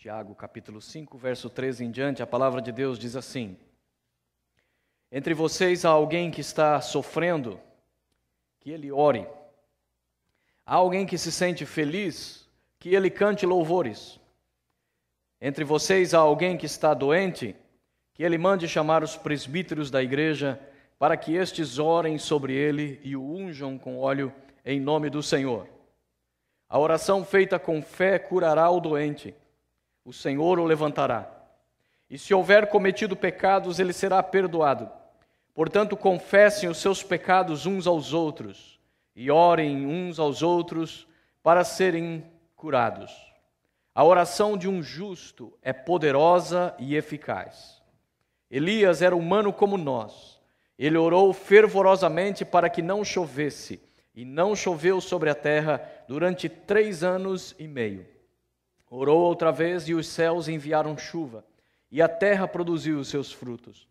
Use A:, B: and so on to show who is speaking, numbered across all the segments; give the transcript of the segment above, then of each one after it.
A: Tiago, capítulo 5, verso 13 em diante, a palavra de Deus diz assim: Entre vocês há alguém que está sofrendo, que ele ore. Há alguém que se sente feliz, que ele cante louvores. Entre vocês há alguém que está doente, que ele mande chamar os presbíteros da igreja, para que estes orem sobre ele e o unjam com óleo em nome do Senhor. A oração feita com fé curará o doente. O Senhor o levantará. E se houver cometido pecados, ele será perdoado. Portanto, confessem os seus pecados uns aos outros e orem uns aos outros para serem curados. A oração de um justo é poderosa e eficaz. Elias era humano como nós. Ele orou fervorosamente para que não chovesse, e não choveu sobre a terra durante 3 anos e meio. Orou outra vez e os céus enviaram chuva, e a terra produziu os seus frutos.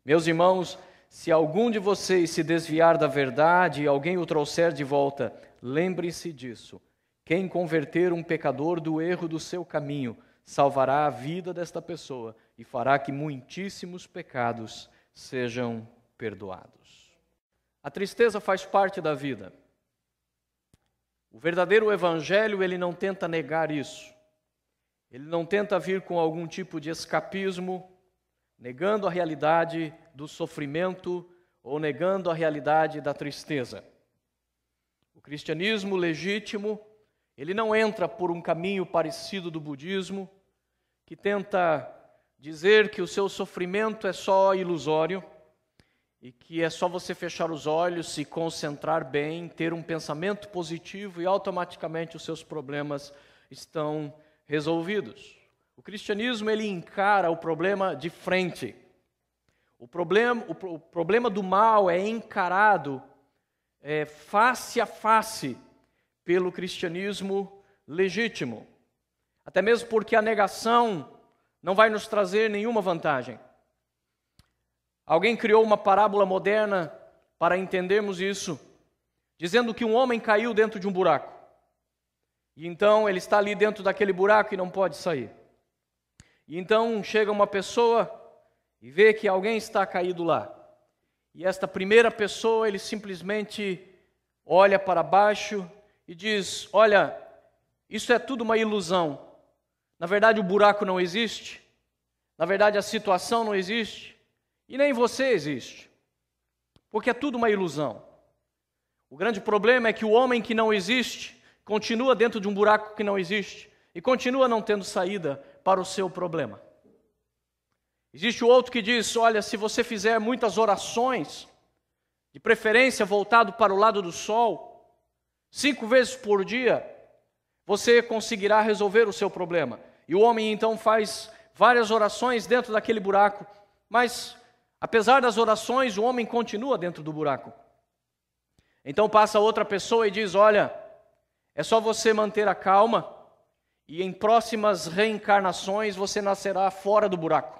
A: Meus irmãos, se algum de vocês se desviar da verdade e alguém o trouxer de volta, lembre-se disso. Quem converter um pecador do erro do seu caminho, salvará a vida desta pessoa e fará que muitíssimos pecados sejam perdoados. A tristeza faz parte da vida. O verdadeiro evangelho, ele não tenta negar isso. Ele não tenta vir com algum tipo de escapismo, negando a realidade do sofrimento ou negando a realidade da tristeza. O cristianismo legítimo, ele não entra por um caminho parecido do budismo, que tenta dizer que o seu sofrimento é só ilusório e que é só você fechar os olhos, se concentrar bem, ter um pensamento positivo e automaticamente os seus problemas estão resolvidos. O cristianismo, ele encara o problema de frente. O problema do mal é encarado face a face pelo cristianismo legítimo. Até mesmo porque a negação não vai nos trazer nenhuma vantagem. Alguém criou uma parábola moderna para entendermos isso, dizendo que um homem caiu dentro de um buraco. E então ele está ali dentro daquele buraco e não pode sair. E então chega uma pessoa e vê que alguém está caído lá. E esta primeira pessoa, ele simplesmente olha para baixo e diz: olha, isso é tudo uma ilusão. Na verdade, o buraco não existe. Na verdade, a situação não existe. E nem você existe. Porque é tudo uma ilusão. O grande problema é que o homem que não existe continua dentro de um buraco que não existe e continua não tendo saída para o seu problema. Existe o outro que diz: olha, se você fizer muitas orações, de preferência voltado para o lado do sol, 5 vezes por dia, você conseguirá resolver o seu problema. E o homem então faz várias orações dentro daquele buraco, mas apesar das orações, o homem continua dentro do buraco. Então passa outra pessoa e diz: olha, é só você manter a calma e em próximas reencarnações você nascerá fora do buraco.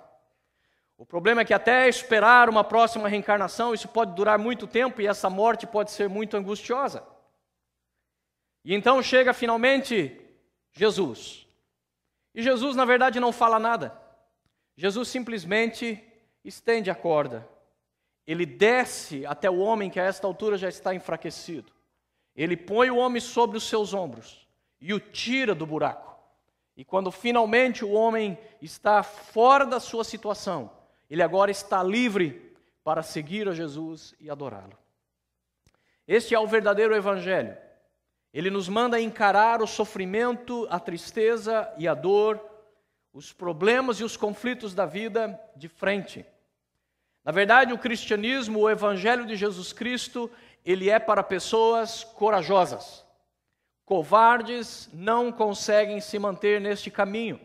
A: O problema é que até esperar uma próxima reencarnação, isso pode durar muito tempo e essa morte pode ser muito angustiosa. E então chega finalmente Jesus. E Jesus, na verdade, não fala nada. Jesus simplesmente estende a corda. Ele desce até o homem que a esta altura já está enfraquecido. Ele põe o homem sobre os seus ombros e o tira do buraco. E quando finalmente o homem está fora da sua situação, ele agora está livre para seguir a Jesus e adorá-lo. Este é o verdadeiro evangelho. Ele nos manda encarar o sofrimento, a tristeza e a dor, os problemas e os conflitos da vida de frente. Na verdade, o cristianismo, o evangelho de Jesus Cristo, ele é para pessoas corajosas. Covardes não conseguem se manter neste caminho.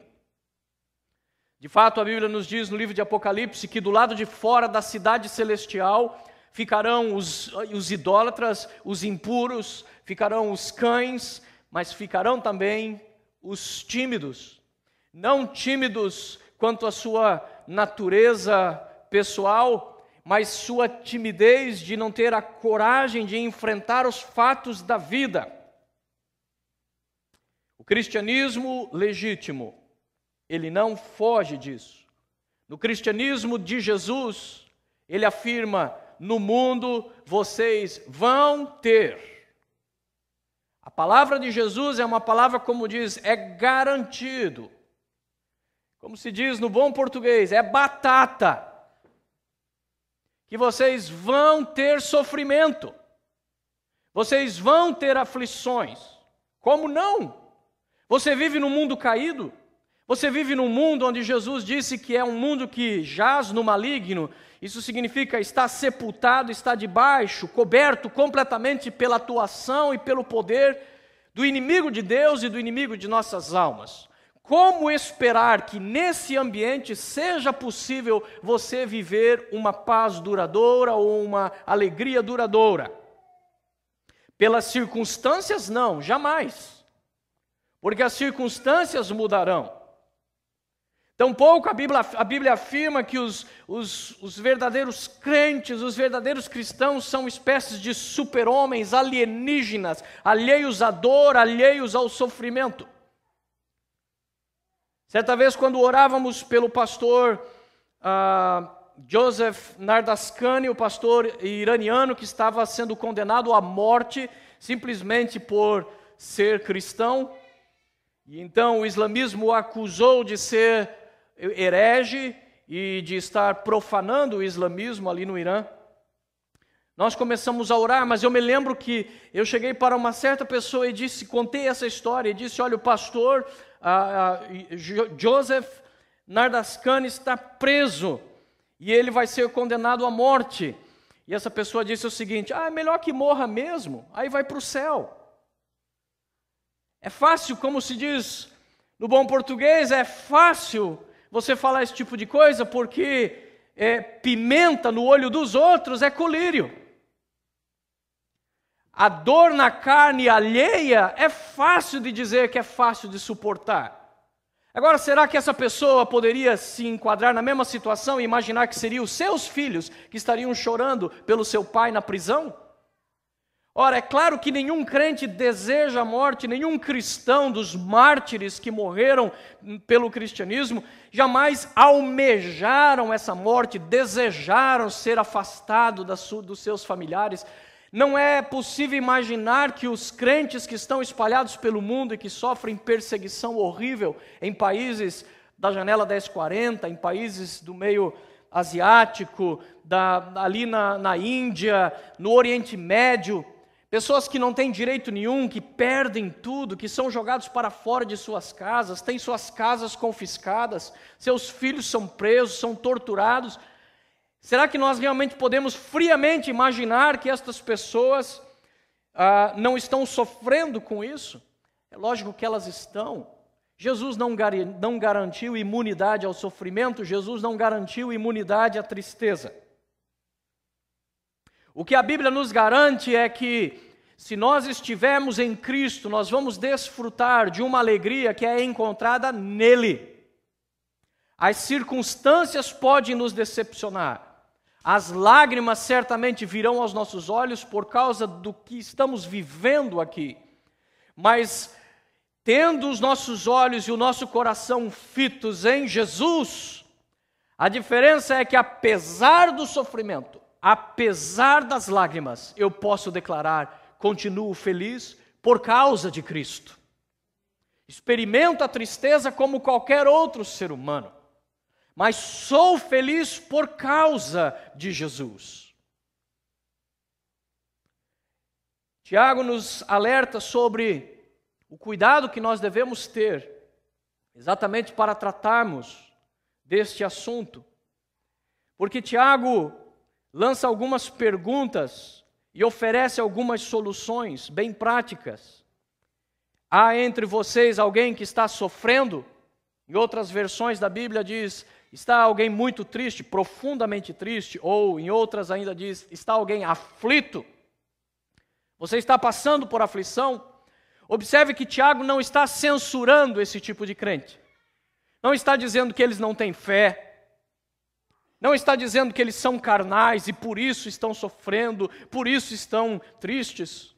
A: De fato, a Bíblia nos diz no livro de Apocalipse que do lado de fora da cidade celestial ficarão os idólatras, os impuros, ficarão os cães, mas ficarão também os tímidos. Não tímidos quanto à sua natureza pessoal, mas sua timidez de não ter a coragem de enfrentar os fatos da vida. O cristianismo legítimo, ele não foge disso. No cristianismo de Jesus, ele afirma: no mundo vocês vão ter. A palavra de Jesus é uma palavra, como diz, é garantido. Como se diz no bom português, é batata. Que vocês vão ter sofrimento. Vocês vão ter aflições. Como não? Você vive num mundo caído? Você vive num mundo onde Jesus disse que é um mundo que jaz no maligno. Isso significa está sepultado, está debaixo, coberto completamente pela atuação e pelo poder do inimigo de Deus e do inimigo de nossas almas. Como esperar que nesse ambiente seja possível você viver uma paz duradoura ou uma alegria duradoura? Pelas circunstâncias, não, jamais. Porque as circunstâncias mudarão. Tampouco a Bíblia afirma que os verdadeiros crentes, os verdadeiros cristãos são espécies de super-homens alienígenas, alheios à dor, alheios ao sofrimento. Certa vez, quando orávamos pelo pastor Joseph Nardaskani, o pastor iraniano que estava sendo condenado à morte simplesmente por ser cristão, e então o islamismo o acusou de ser herege e de estar profanando o islamismo ali no Irã. Nós começamos a orar, mas eu me lembro que eu cheguei para uma certa pessoa e contei essa história, e disse: olha, o pastor Joseph Nardaskani está preso, e ele vai ser condenado à morte. E essa pessoa disse o seguinte: é melhor que morra mesmo, aí vai para o céu. É fácil, como se diz no bom português, é fácil você falar esse tipo de coisa, porque pimenta no olho dos outros é colírio. A dor na carne alheia é fácil de dizer que é fácil de suportar. Agora, será que essa pessoa poderia se enquadrar na mesma situação e imaginar que seriam os seus filhos que estariam chorando pelo seu pai na prisão? Ora, é claro que nenhum crente deseja a morte, nenhum cristão dos mártires que morreram pelo cristianismo jamais almejaram essa morte, desejaram ser afastados dos seus familiares. Não é possível imaginar que os crentes que estão espalhados pelo mundo e que sofrem perseguição horrível em países da janela 1040, em países do meio asiático, ali na Índia, no Oriente Médio, pessoas que não têm direito nenhum, que perdem tudo, que são jogados para fora de suas casas, têm suas casas confiscadas, seus filhos são presos, são torturados. Será que nós realmente podemos friamente imaginar que estas pessoas não estão sofrendo com isso? É lógico que elas estão. Jesus não garantiu imunidade ao sofrimento, Jesus não garantiu imunidade à tristeza. O que a Bíblia nos garante é que, se nós estivermos em Cristo, nós vamos desfrutar de uma alegria que é encontrada nele. As circunstâncias podem nos decepcionar. As lágrimas certamente virão aos nossos olhos por causa do que estamos vivendo aqui. Mas, tendo os nossos olhos e o nosso coração fitos em Jesus, a diferença é que, apesar do sofrimento, apesar das lágrimas, eu posso declarar: continuo feliz por causa de Cristo. Experimento a tristeza como qualquer outro ser humano, mas sou feliz por causa de Jesus. Tiago nos alerta sobre o cuidado que nós devemos ter, exatamente para tratarmos deste assunto. Porque Tiago lança algumas perguntas e oferece algumas soluções bem práticas. Há entre vocês alguém que está sofrendo? Em outras versões da Bíblia diz: está alguém muito triste, profundamente triste, ou em outras ainda diz: está alguém aflito? Você está passando por aflição? Observe que Tiago não está censurando esse tipo de crente. Não está dizendo que eles não têm fé. Não está dizendo que eles são carnais e por isso estão sofrendo, por isso estão tristes.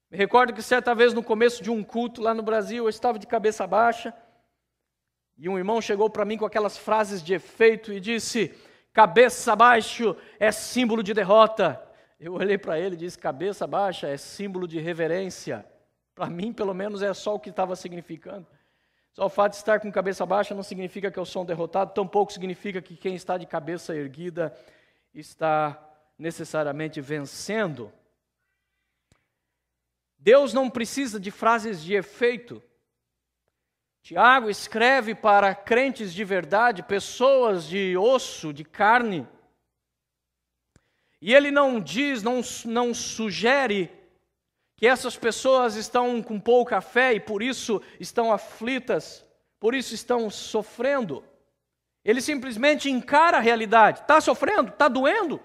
A: Me recordo que certa vez no começo de um culto lá no Brasil, eu estava de cabeça baixa, E um irmão chegou para mim com aquelas frases de efeito e disse: cabeça abaixo é símbolo de derrota. Eu olhei para ele e disse: cabeça baixa é símbolo de reverência. Para mim, pelo menos, é só o que estava significando. Só o fato de estar com cabeça baixa não significa que eu sou um derrotado, tampouco significa que quem está de cabeça erguida está necessariamente vencendo. Deus não precisa de frases de efeito. Tiago escreve para crentes de verdade, pessoas de osso, de carne. E ele não diz, não sugere que essas pessoas estão com pouca fé e por isso estão aflitas, por isso estão sofrendo. Ele simplesmente encara a realidade. Está sofrendo? Está doendo?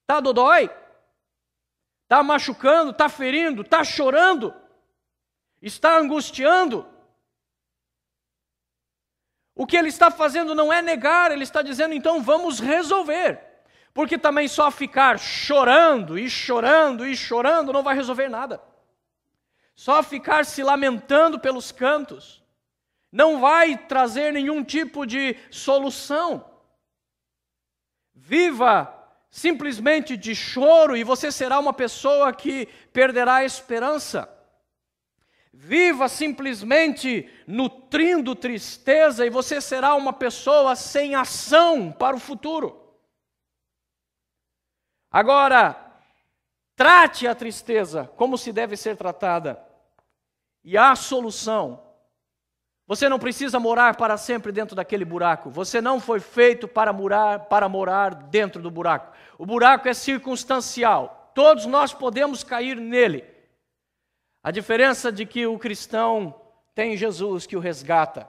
A: Está dodói? Está machucando? Está ferindo? Está chorando? Está angustiando? O que ele está fazendo não é negar, ele está dizendo, então vamos resolver. Porque também só ficar chorando e chorando e chorando não vai resolver nada. Só ficar se lamentando pelos cantos não vai trazer nenhum tipo de solução. Viva simplesmente de choro e você será uma pessoa que perderá a esperança. Viva simplesmente nutrindo tristeza e você será uma pessoa sem ação para o futuro. Agora, trate a tristeza como se deve ser tratada. E há solução. Você não precisa morar para sempre dentro daquele buraco. Você não foi feito para morar dentro do buraco. O buraco é circunstancial. Todos nós podemos cair nele. A diferença é de que o cristão tem Jesus que o resgata.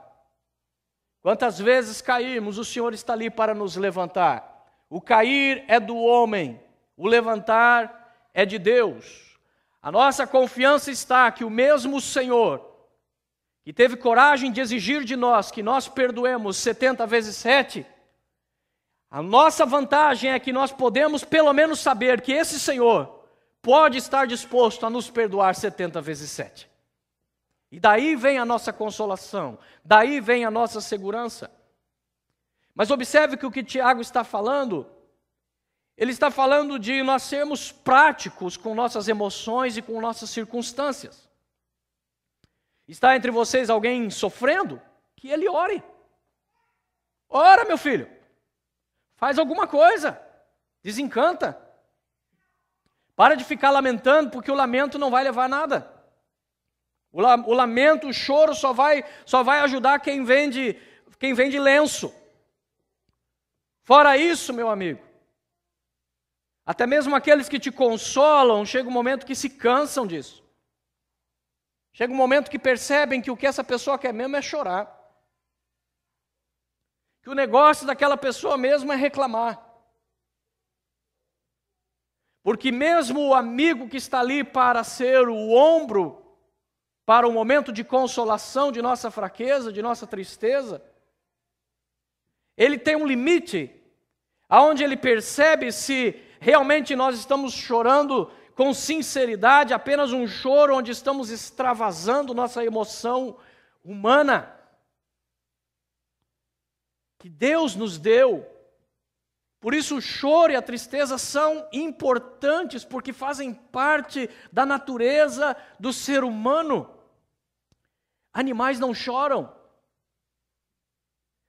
A: Quantas vezes caímos, o Senhor está ali para nos levantar. O cair é do homem, o levantar é de Deus. A nossa confiança está que o mesmo Senhor, que teve coragem de exigir de nós que nós perdoemos 70 vezes 7, a nossa vantagem é que nós podemos pelo menos saber que esse Senhor pode estar disposto a nos perdoar 70 vezes 7. E daí vem a nossa consolação, daí vem a nossa segurança. Mas observe que o que Tiago está falando, ele está falando de nós sermos práticos com nossas emoções e com nossas circunstâncias. Está entre vocês alguém sofrendo? Que ele ore. Ora, meu filho. Faz alguma coisa. Desencanta. Para de ficar lamentando, porque o lamento não vai levar a nada. O lamento, o choro só vai ajudar quem vende lenço. Fora isso, meu amigo, até mesmo aqueles que te consolam, chega um momento que se cansam disso. Chega um momento que percebem que o que essa pessoa quer mesmo é chorar. Que o negócio daquela pessoa mesmo é reclamar. Porque mesmo o amigo que está ali para ser o ombro, para o momento de consolação de nossa fraqueza, de nossa tristeza, ele tem um limite, aonde ele percebe se realmente nós estamos chorando com sinceridade, apenas um choro onde estamos extravasando nossa emoção humana, que Deus nos deu. Por isso o choro e a tristeza são importantes, porque fazem parte da natureza do ser humano. Animais não choram.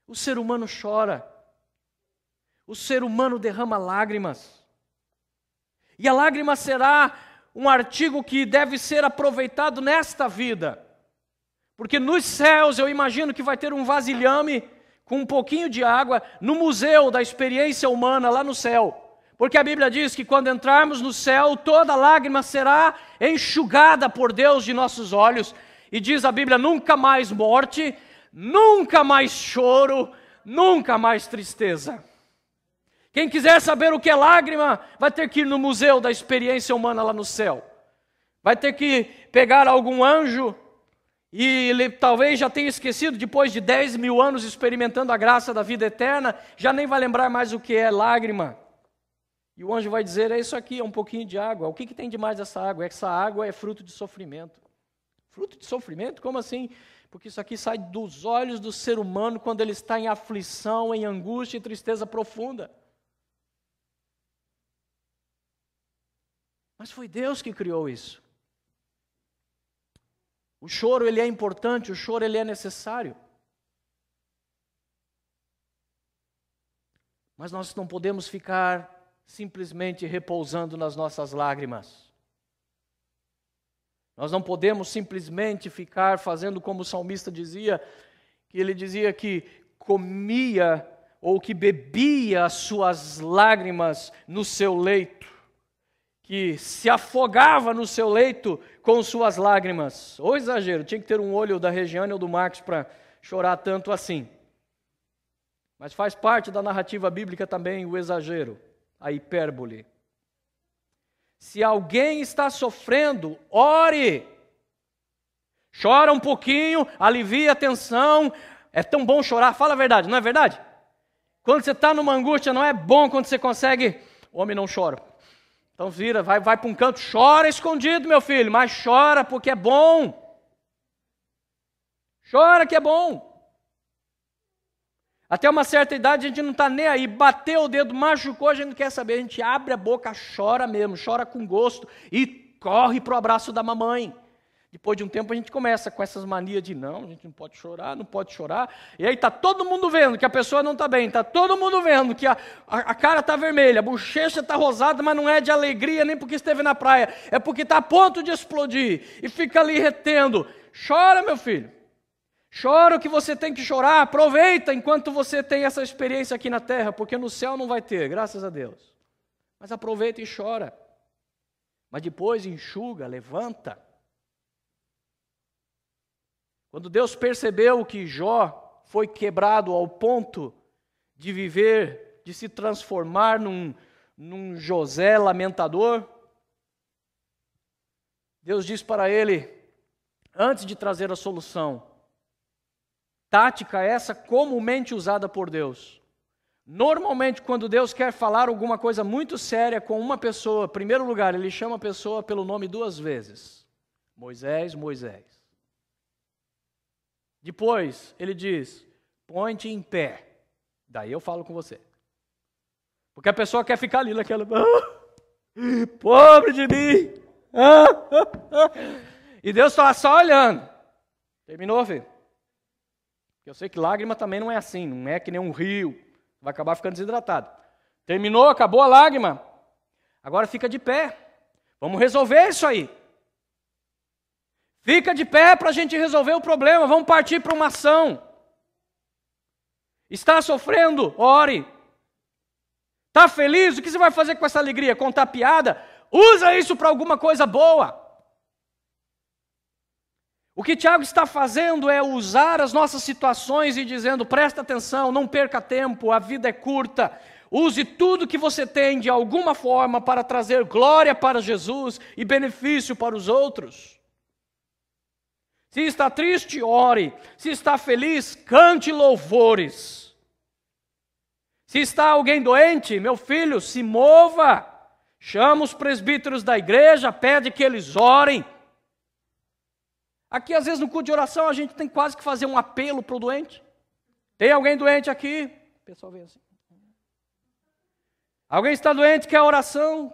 A: O ser humano chora. O ser humano derrama lágrimas. E a lágrima será um artigo que deve ser aproveitado nesta vida. Porque nos céus eu imagino que vai ter um vasilhame com um pouquinho de água no museu da experiência humana lá no céu. Porque a Bíblia diz que quando entrarmos no céu, toda lágrima será enxugada por Deus de nossos olhos. E diz a Bíblia, nunca mais morte, nunca mais choro, nunca mais tristeza. Quem quiser saber o que é lágrima, vai ter que ir no museu da experiência humana lá no céu. Vai ter que pegar algum anjo, e ele talvez já tenha esquecido, depois de 10 mil anos experimentando a graça da vida eterna, já nem vai lembrar mais o que é lágrima. E o anjo vai dizer, é isso aqui, é um pouquinho de água. O que tem de mais essa água? Essa água é fruto de sofrimento. Fruto de sofrimento? Como assim? porque isso aqui sai dos olhos do ser humano quando ele está em aflição, em angústia e tristeza profunda. Mas foi Deus que criou isso. O choro, ele é importante, o choro, ele é necessário. Mas nós não podemos ficar simplesmente repousando nas nossas lágrimas. Nós não podemos simplesmente ficar fazendo como o salmista dizia, que ele dizia que comia ou que bebia as suas lágrimas no seu leito, que se afogava no seu leito com suas lágrimas. Ou exagero, tinha que ter um olho da Regiane ou do Marcos para chorar tanto assim. Mas faz parte da narrativa bíblica também o exagero, a hipérbole. Se alguém está sofrendo, ore. Chora um pouquinho, alivia a tensão. É tão bom chorar, fala a verdade, não é verdade? Quando você está numa angústia, não é bom quando você consegue... O homem não chora. Então vira, vai para um canto, chora escondido, meu filho, mas chora porque é bom. Chora que é bom. Até uma certa idade a gente não está nem aí, bateu o dedo, machucou, a gente não quer saber, a gente abre a boca, chora mesmo, chora com gosto e corre para o abraço da mamãe. Depois de um tempo a gente começa com essas manias de não, a gente não pode chorar, e aí está todo mundo vendo que a pessoa não está bem, está todo mundo vendo que a cara está vermelha, a bochecha está rosada, mas não é de alegria nem porque esteve na praia, é porque está a ponto de explodir e fica ali retendo. Chora, meu filho. Chora o que você tem que chorar, aproveita enquanto você tem essa experiência aqui na terra, porque no céu não vai ter, graças a Deus. Mas aproveita e chora. Mas depois enxuga, levanta. Quando Deus percebeu que Jó foi quebrado ao ponto de viver, de se transformar num José lamentador, Deus disse para ele, antes de trazer a solução, tática essa comumente usada por Deus. Normalmente, quando Deus quer falar alguma coisa muito séria com uma pessoa, em primeiro lugar, Ele chama a pessoa pelo nome 2 vezes. Moisés, Moisés. Depois, Ele diz, põe-te em pé. Daí eu falo com você. Porque a pessoa quer ficar ali naquela... pobre de mim! E Deus está só olhando. Terminou, filho? Eu sei que lágrima também não é assim, não é que nem um rio, vai acabar ficando desidratado. Terminou, acabou a lágrima. Agora fica de pé. Vamos resolver isso aí. Fica de pé para a gente resolver o problema, vamos partir para uma ação. Está sofrendo? Ore. Está feliz? O que você vai fazer com essa alegria? Contar piada? Usa isso para alguma coisa boa. O que Tiago está fazendo é usar as nossas situações e dizendo, presta atenção, não perca tempo, a vida é curta. Use tudo que você tem de alguma forma para trazer glória para Jesus e benefício para os outros. Se está triste, ore. Se está feliz, cante louvores. Se está alguém doente, meu filho, se mova. Chama os presbíteros da igreja, pede que eles orem. Aqui, às vezes, no culto de oração, a gente tem quase que fazer um apelo para o doente. Tem alguém doente aqui? O pessoal vem assim. Alguém está doente, quer oração?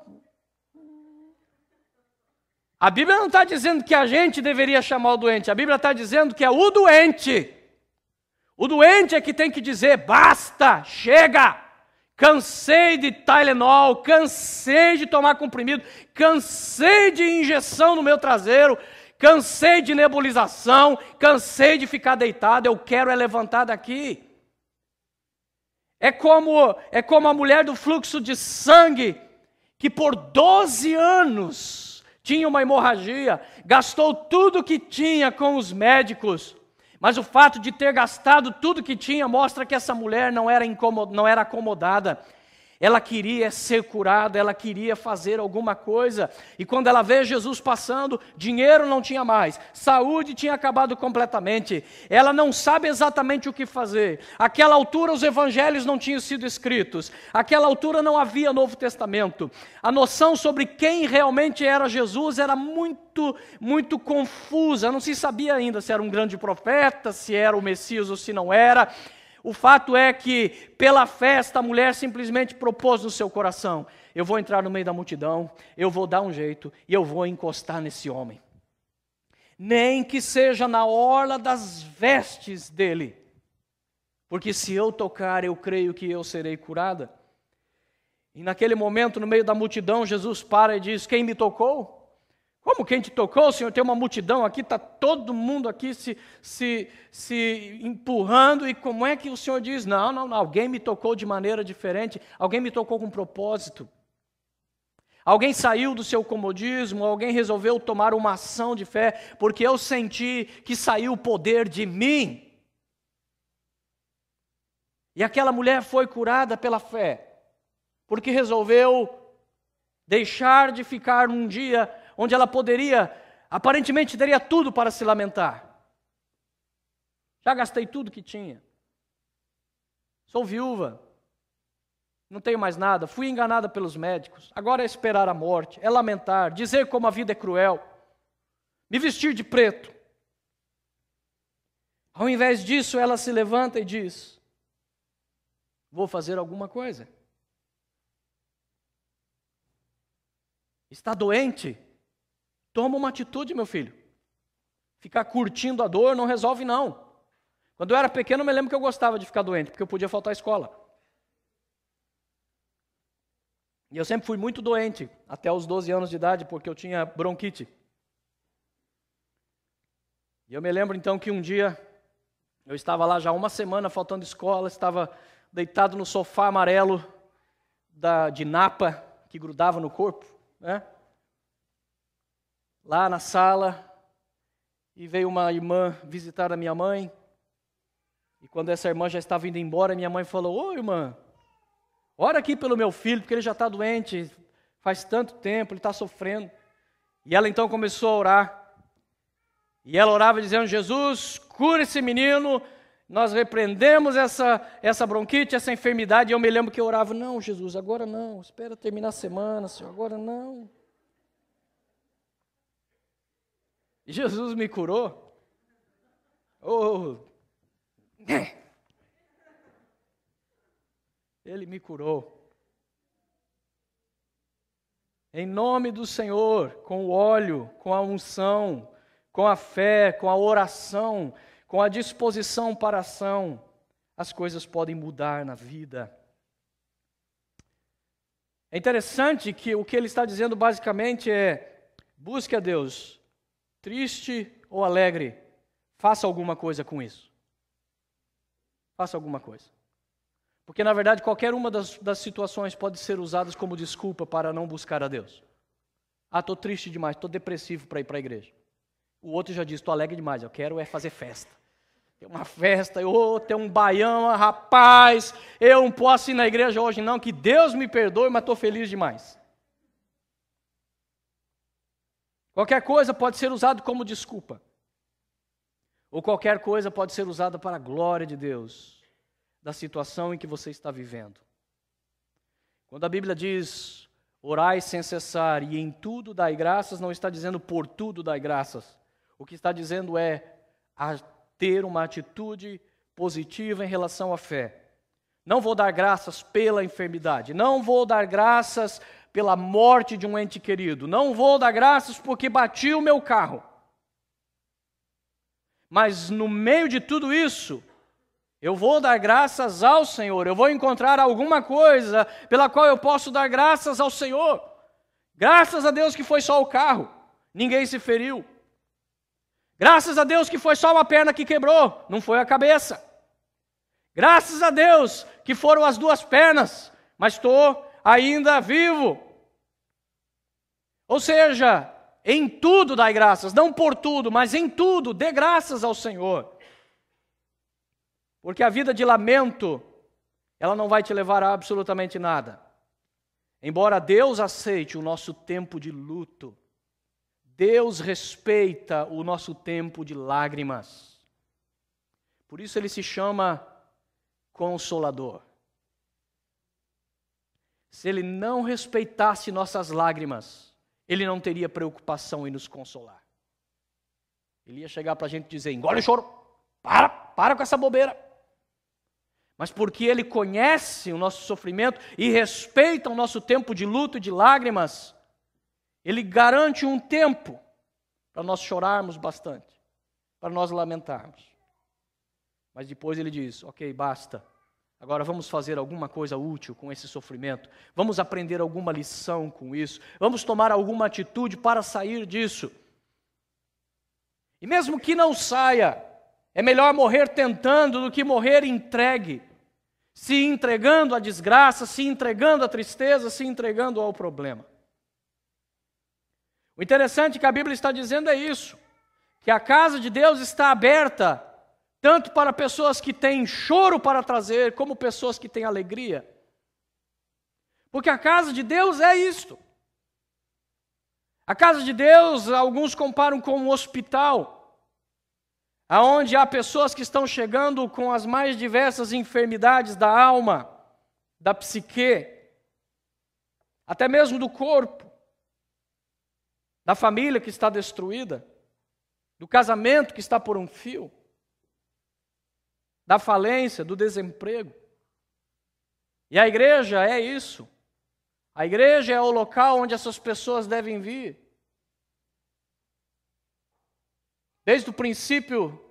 A: A Bíblia não está dizendo que a gente deveria chamar o doente. A Bíblia está dizendo que é o doente. O doente é que tem que dizer, basta, chega. Cansei de Tylenol, cansei de tomar comprimido, cansei de injeção no meu traseiro, cansei de nebulização, cansei de ficar deitado, eu quero levantar daqui. É como a mulher do fluxo de sangue, que por 12 anos tinha uma hemorragia, gastou tudo que tinha com os médicos, mas o fato de ter gastado tudo que tinha mostra que essa mulher não era acomodada. Ela queria ser curada, ela queria fazer alguma coisa. E quando ela vê Jesus passando, dinheiro não tinha mais, saúde tinha acabado completamente. Ela não sabe exatamente o que fazer. Àquela altura os evangelhos não tinham sido escritos. Àquela altura não havia Novo Testamento. A noção sobre quem realmente era Jesus era muito confusa. Não se sabia ainda se era um grande profeta, se era o Messias ou se não era. O fato é que, pela fé, esta mulher simplesmente propôs no seu coração: eu vou entrar no meio da multidão, eu vou dar um jeito e eu vou encostar nesse homem. Nem que seja na orla das vestes dele, porque se eu tocar, eu creio que eu serei curada. E naquele momento, no meio da multidão, Jesus para e diz: quem me tocou? Como quem te tocou, Senhor? Tem uma multidão aqui, está todo mundo aqui se empurrando, e como é que o Senhor diz: não, alguém me tocou de maneira diferente, alguém me tocou com propósito. Alguém saiu do seu comodismo, alguém resolveu tomar uma ação de fé, porque eu senti que saiu o poder de mim. E aquela mulher foi curada pela fé, porque resolveu deixar de ficar num dia onde ela aparentemente teria tudo para se lamentar. Já gastei tudo que tinha. Sou viúva. Não tenho mais nada. Fui enganada pelos médicos. Agora é esperar a morte, é lamentar, dizer como a vida é cruel, me vestir de preto. Ao invés disso, ela se levanta e diz: vou fazer alguma coisa. Está doente? Toma uma atitude, meu filho. Ficar curtindo a dor não resolve, não. Quando eu era pequeno, eu me lembro que eu gostava de ficar doente, porque eu podia faltar à escola. E eu sempre fui muito doente, até os 12 anos de idade, porque eu tinha bronquite. E eu me lembro então que um dia, eu estava lá já uma semana faltando escola, estava deitado no sofá amarelo de napa, que grudava no corpo, né? Lá na sala, e veio uma irmã visitar a minha mãe, e quando essa irmã já estava indo embora, minha mãe falou: ô irmã, ora aqui pelo meu filho, porque ele já está doente, faz tanto tempo, ele está sofrendo. E ela então começou a orar, e ela orava dizendo: Jesus, cura esse menino, nós repreendemos essa bronquite, essa enfermidade. E eu me lembro que eu orava: não, Jesus, agora não, espera terminar a semana, Senhor, agora não. E Jesus me curou. Ele me curou. Em nome do Senhor, com o óleo, com a unção, com a fé, com a oração, com a disposição para a ação, as coisas podem mudar na vida. É interessante que o que ele está dizendo basicamente é: busque a Deus. Triste ou alegre, faça alguma coisa com isso. Faça alguma coisa. Porque, na verdade, qualquer uma das situações pode ser usada como desculpa para não buscar a Deus. Ah, estou triste demais, estou depressivo para ir para a igreja. O outro já diz: estou alegre demais, eu quero é fazer festa. Tem uma festa, tem um baião, rapaz, eu não posso ir na igreja hoje não, que Deus me perdoe, mas estou feliz demais. Qualquer coisa pode ser usado como desculpa. Ou qualquer coisa pode ser usada para a glória de Deus, da situação em que você está vivendo. Quando a Bíblia diz: orai sem cessar e em tudo dai graças, não está dizendo por tudo dai graças. O que está dizendo é a ter uma atitude positiva em relação à fé. Não vou dar graças pela enfermidade, não vou dar graças pela morte de um ente querido, não vou dar graças porque bati o meu carro. Mas no meio de tudo isso, eu vou dar graças ao Senhor, eu vou encontrar alguma coisa pela qual eu posso dar graças ao Senhor. Graças a Deus que foi só o carro, ninguém se feriu. Graças a Deus que foi só uma perna que quebrou, não foi a cabeça. Graças a Deus que foram as 2 pernas, mas estou ainda vivo. Ou seja, em tudo dai graças, não por tudo, mas em tudo dê graças ao Senhor. Porque a vida de lamento, ela não vai te levar a absolutamente nada. Embora Deus aceite o nosso tempo de luto, Deus respeita o nosso tempo de lágrimas. Por isso ele se chama Consolador. Se ele não respeitasse nossas lágrimas, ele não teria preocupação em nos consolar. Ele ia chegar para a gente e dizer: engole o choro, para com essa bobeira. Mas porque ele conhece o nosso sofrimento e respeita o nosso tempo de luto e de lágrimas, ele garante um tempo para nós chorarmos bastante, para nós lamentarmos. Mas depois ele diz: ok, basta. Agora vamos fazer alguma coisa útil com esse sofrimento. Vamos aprender alguma lição com isso. Vamos tomar alguma atitude para sair disso. E mesmo que não saia, é melhor morrer tentando do que morrer entregue. Se entregando à desgraça, se entregando à tristeza, se entregando ao problema. O interessante que a Bíblia está dizendo é isso. Que a casa de Deus está aberta tanto para pessoas que têm choro para trazer, como pessoas que têm alegria. Porque a casa de Deus é isto. A casa de Deus, alguns comparam com um hospital, aonde há pessoas que estão chegando com as mais diversas enfermidades da alma, da psique, até mesmo do corpo, da família que está destruída, do casamento que está por um fio, da falência, do desemprego. E a igreja é isso. A igreja é o local onde essas pessoas devem vir. Desde o princípio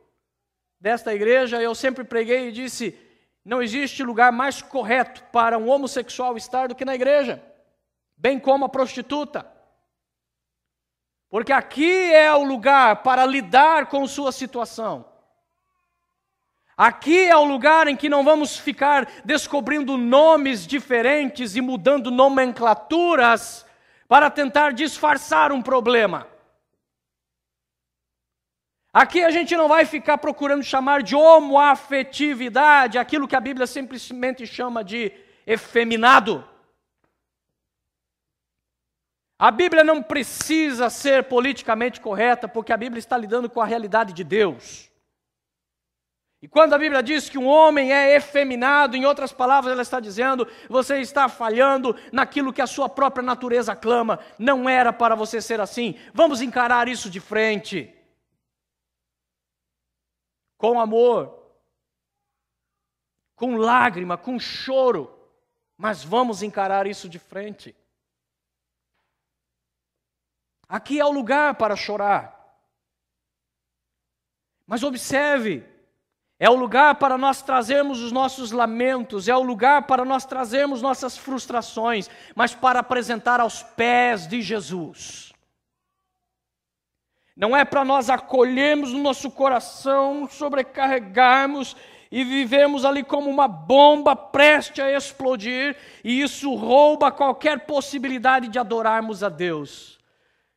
A: desta igreja, eu sempre preguei e disse: não existe lugar mais correto para um homossexual estar do que na igreja, bem como a prostituta. Porque aqui é o lugar para lidar com sua situação. Aqui é o lugar em que não vamos ficar descobrindo nomes diferentes e mudando nomenclaturas para tentar disfarçar um problema. Aqui a gente não vai ficar procurando chamar de homoafetividade aquilo que a Bíblia simplesmente chama de efeminado. A Bíblia não precisa ser politicamente correta, porque a Bíblia está lidando com a realidade de Deus. E quando a Bíblia diz que um homem é efeminado, em outras palavras ela está dizendo: você está falhando naquilo que a sua própria natureza clama. Não era para você ser assim. Vamos encarar isso de frente. Com amor, com lágrima, com choro. Mas vamos encarar isso de frente. Aqui é o lugar para chorar. Mas observe, é o lugar para nós trazermos os nossos lamentos, é o lugar para nós trazermos nossas frustrações, mas para apresentar aos pés de Jesus. Não é para nós acolhermos no nosso coração, sobrecarregarmos e vivemos ali como uma bomba preste a explodir, e isso rouba qualquer possibilidade de adorarmos a Deus.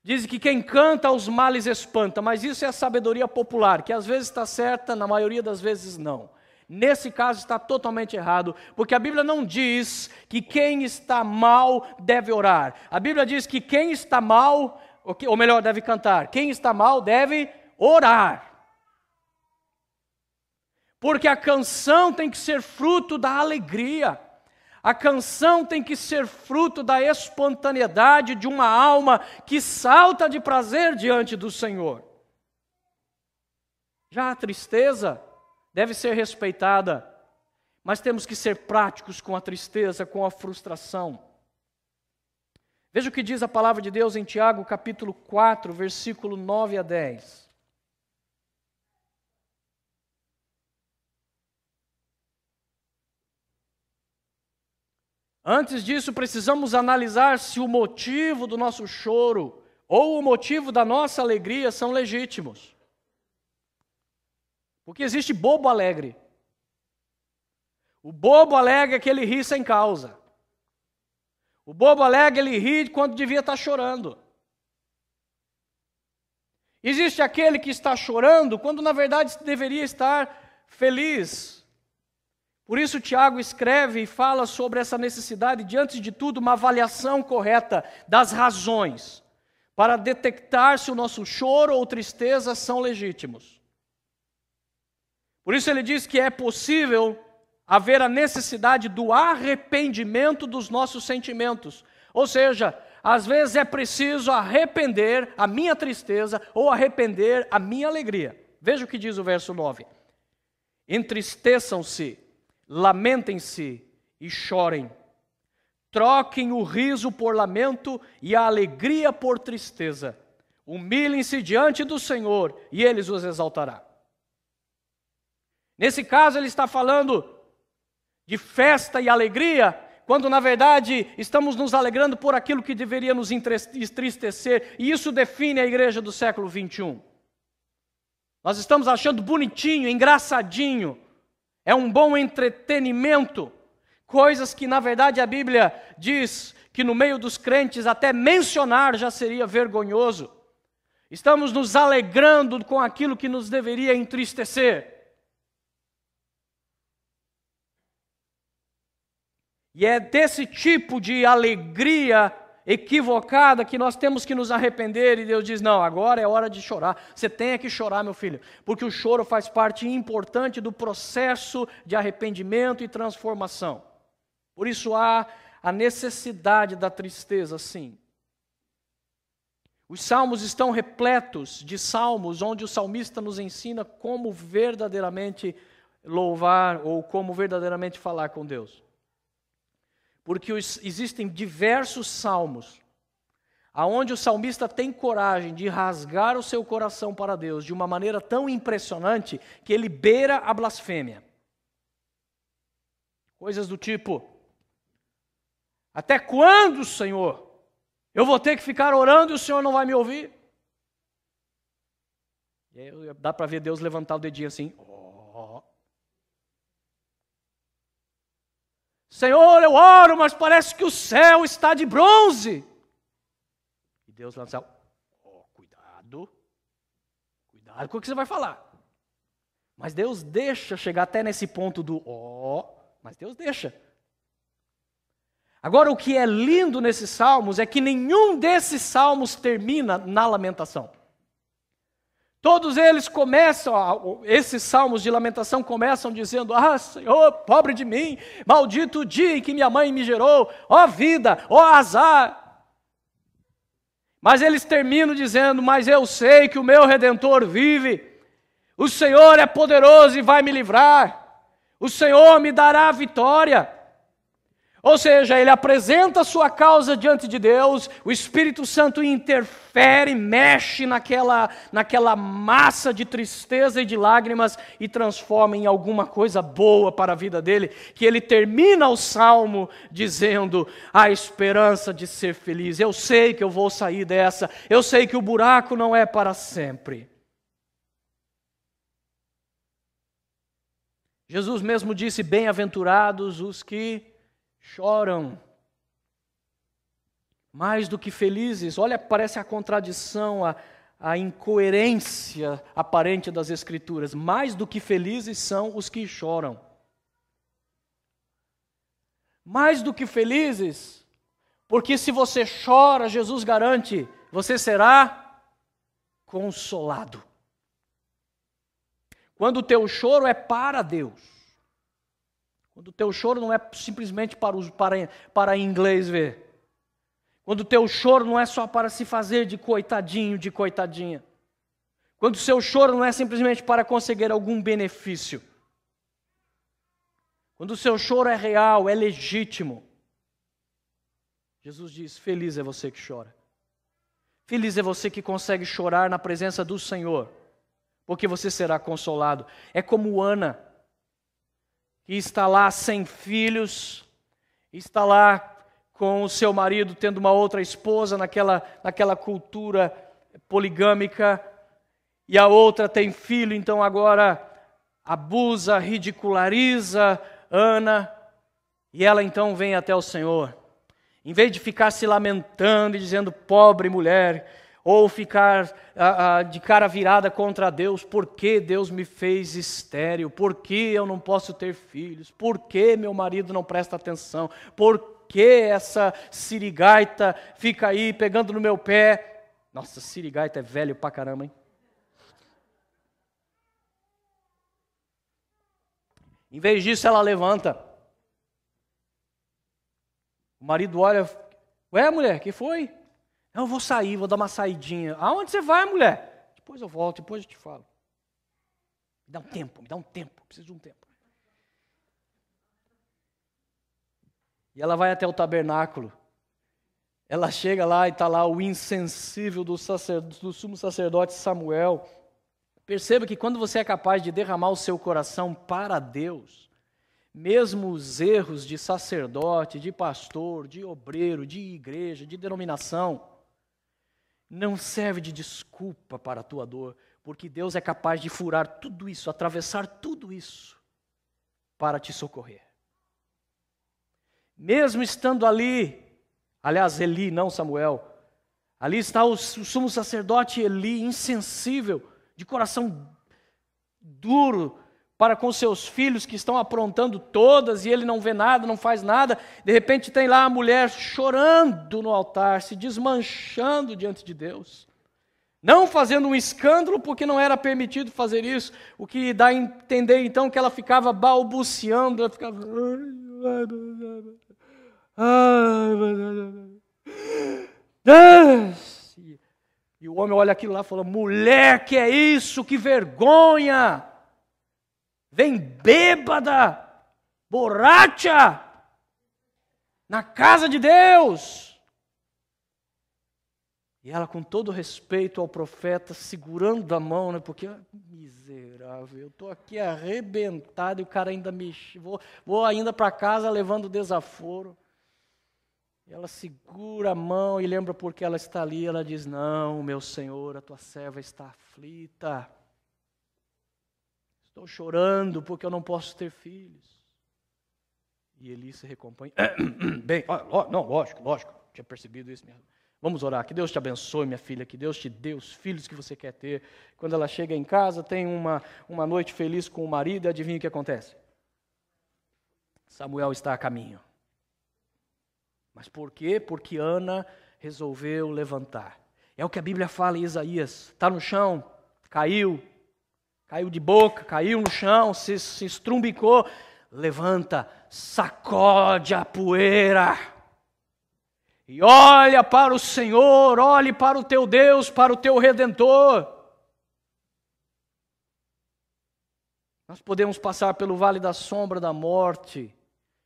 A: Diz que quem canta os males espanta, mas isso é a sabedoria popular, que às vezes está certa, na maioria das vezes não. Nesse caso está totalmente errado, porque a Bíblia não diz que quem está mal deve orar. A Bíblia diz que quem está mal, ou melhor, deve cantar. Quem está mal deve orar. Porque a canção tem que ser fruto da alegria. A canção tem que ser fruto da espontaneidade de uma alma que salta de prazer diante do Senhor. Já a tristeza deve ser respeitada, mas temos que ser práticos com a tristeza, com a frustração. Veja o que diz a palavra de Deus em Tiago, capítulo 4, versículo 9 a 10. Antes disso, precisamos analisar se o motivo do nosso choro ou o motivo da nossa alegria são legítimos. Porque existe bobo alegre. O bobo alegre é que ele ri sem causa. O bobo alegre, ele ri quando devia estar chorando. Existe aquele que está chorando quando na verdade deveria estar feliz. Por isso, Tiago escreve e fala sobre essa necessidade de, antes de tudo, uma avaliação correta das razões para detectar se o nosso choro ou tristeza são legítimos. Por isso ele diz que é possível haver a necessidade do arrependimento dos nossos sentimentos. Ou seja, às vezes é preciso arrepender a minha tristeza ou arrepender a minha alegria. Veja o que diz o verso 9. Entristeçam-se, lamentem-se e chorem. Troquem o riso por lamento e a alegria por tristeza. Humilhem-se diante do Senhor e Ele os exaltará. Nesse caso ele está falando de festa e alegria, quando na verdade estamos nos alegrando por aquilo que deveria nos entristecer, e isso define a igreja do século 21. Nós estamos achando bonitinho, engraçadinho, é um bom entretenimento, coisas que na verdade a Bíblia diz que no meio dos crentes até mencionar já seria vergonhoso. Estamos nos alegrando com aquilo que nos deveria entristecer. E é desse tipo de alegria equivocada que nós temos que nos arrepender, e Deus diz, não, agora é hora de chorar. Você tem que chorar, meu filho, porque o choro faz parte importante do processo de arrependimento e transformação. Por isso há a necessidade da tristeza, sim. Os salmos estão repletos de salmos onde o salmista nos ensina como verdadeiramente louvar ou como verdadeiramente falar com Deus. Porque existem diversos salmos aonde o salmista tem coragem de rasgar o seu coração para Deus de uma maneira tão impressionante que ele beira a blasfêmia. Coisas do tipo, até quando, Senhor, eu vou ter que ficar orando e o Senhor não vai me ouvir? E aí dá para ver Deus levantar o dedinho assim, Senhor, eu oro, mas parece que o céu está de bronze. E Deus lá no céu, cuidado com o que você vai falar. Mas Deus deixa chegar até nesse ponto do mas Deus deixa. Agora, o que é lindo nesses salmos é que nenhum desses salmos termina na lamentação. Todos eles começam, esses salmos de lamentação começam dizendo, Senhor, pobre de mim, maldito o dia em que minha mãe me gerou, ó vida, ó azar. Mas eles terminam dizendo, mas eu sei que o meu Redentor vive, o Senhor é poderoso e vai me livrar, o Senhor me dará a vitória. Ou seja, ele apresenta a sua causa diante de Deus, o Espírito Santo interfere, mexe naquela massa de tristeza e de lágrimas e transforma em alguma coisa boa para a vida dele, que ele termina o salmo dizendo, a esperança de ser feliz, eu sei que eu vou sair dessa, eu sei que o buraco não é para sempre. Jesus mesmo disse, bem-aventurados os que choram, mais do que felizes. Olha, parece a contradição, a incoerência aparente das Escrituras. Mais do que felizes são os que choram. Mais do que felizes, porque se você chora, Jesus garante, você será consolado. Quando o teu choro é para Deus. Quando o teu choro não é simplesmente para inglês ver. Quando o teu choro não é só para se fazer de coitadinho, de coitadinha. Quando o seu choro não é simplesmente para conseguir algum benefício. Quando o seu choro é real, é legítimo. Jesus diz, feliz é você que chora. Feliz é você que consegue chorar na presença do Senhor. Porque você será consolado. É como Ana, que está lá sem filhos, está lá com o seu marido tendo uma outra esposa naquela cultura poligâmica, e a outra tem filho, então agora abusa, ridiculariza Ana, e ela então vem até o Senhor. Em vez de ficar se lamentando e dizendo, pobre mulher, ou ficar de cara virada contra Deus. Por que Deus me fez estéril? Por que eu não posso ter filhos? Por que meu marido não presta atenção? Por que essa sirigaita fica aí pegando no meu pé? Nossa, sirigaita é velho pra caramba, hein? Em vez disso, ela levanta. O marido olha, ué, mulher, que foi? Eu vou sair, vou dar uma saidinha. Aonde você vai, mulher? Depois eu volto, depois eu te falo. Me dá um tempo, preciso de um tempo. E ela vai até o tabernáculo. Ela chega lá e está lá o insensível do sumo sacerdote Samuel. Perceba que quando você é capaz de derramar o seu coração para Deus, mesmo os erros de sacerdote, de pastor, de obreiro, de igreja, de denominação, não serve de desculpa para a tua dor, porque Deus é capaz de furar tudo isso, atravessar tudo isso, para te socorrer. Mesmo estando ali, aliás, Eli, não Samuel, ali está o sumo sacerdote Eli, insensível, de coração duro, para com seus filhos que estão aprontando todas, e ele não vê nada, não faz nada. De repente tem lá a mulher chorando no altar, se desmanchando diante de Deus. Não fazendo um escândalo, porque não era permitido fazer isso. O que dá a entender então que ela ficava balbuciando, ela ficava... E o homem olha aquilo lá e fala, mulher, que é isso? Que vergonha! Vem bêbada, borracha, na casa de Deus. E ela, com todo respeito ao profeta, segurando a mão, né, porque, miserável, eu estou aqui arrebentado e o cara ainda me... Vou ainda para casa levando desaforo. E ela segura a mão e lembra por que ela está ali. Ela diz, não, meu Senhor, a tua serva está aflita. Estou chorando porque eu não posso ter filhos. E Eli se recompõe. Bem, não, lógico, tinha percebido isso mesmo. Vamos orar, que Deus te abençoe, minha filha, que Deus te dê os filhos que você quer ter. Quando ela chega em casa, tem uma noite feliz com o marido, e adivinha o que acontece? Samuel está a caminho. Mas por quê? Porque Ana resolveu levantar. É o que a Bíblia fala em Isaías. Está no chão, caiu de boca, caiu no chão, se estrumbicou. Levanta, sacode a poeira. E olha para o Senhor, olhe para o teu Deus, para o teu Redentor. Nós podemos passar pelo vale da sombra da morte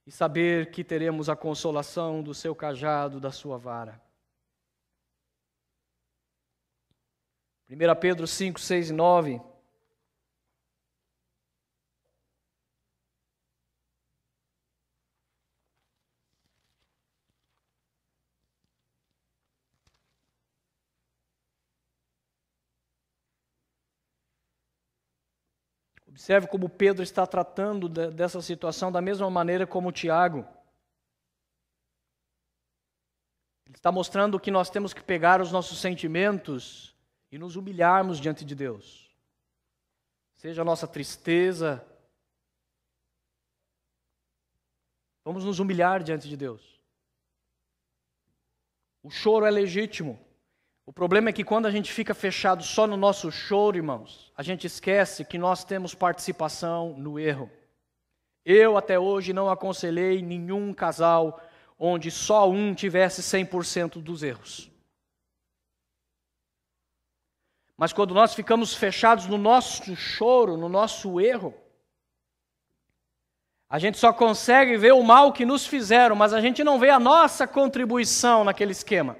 A: e saber que teremos a consolação do seu cajado, da sua vara. 1 Pedro 5, 6 e 9. Observe como Pedro está tratando dessa situação da mesma maneira como Tiago. Ele está mostrando que nós temos que pegar os nossos sentimentos e nos humilharmos diante de Deus. Seja a nossa tristeza, vamos nos humilhar diante de Deus. O choro é legítimo. O problema é que quando a gente fica fechado só no nosso choro, irmãos, a gente esquece que nós temos participação no erro. Eu até hoje não aconselhei nenhum casal onde só um tivesse 100% dos erros. Mas quando nós ficamos fechados no nosso choro, no nosso erro, a gente só consegue ver o mal que nos fizeram, mas a gente não vê a nossa contribuição naquele esquema.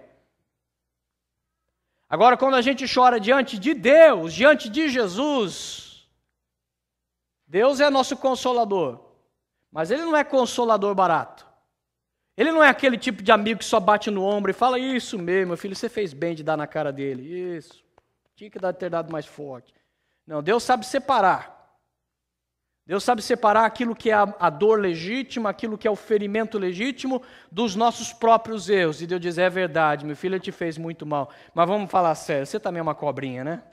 A: Agora, quando a gente chora diante de Deus, diante de Jesus, Deus é nosso consolador, mas Ele não é consolador barato. Ele não é aquele tipo de amigo que só bate no ombro e fala, isso mesmo, meu filho, você fez bem de dar na cara dele, isso, tinha que ter dado mais forte. Não, Deus sabe separar. Deus sabe separar aquilo que é a dor legítima, aquilo que é o ferimento legítimo, dos nossos próprios erros. E Deus diz, é verdade, meu filho te fez muito mal. Mas vamos falar sério, você também é uma cobrinha, né?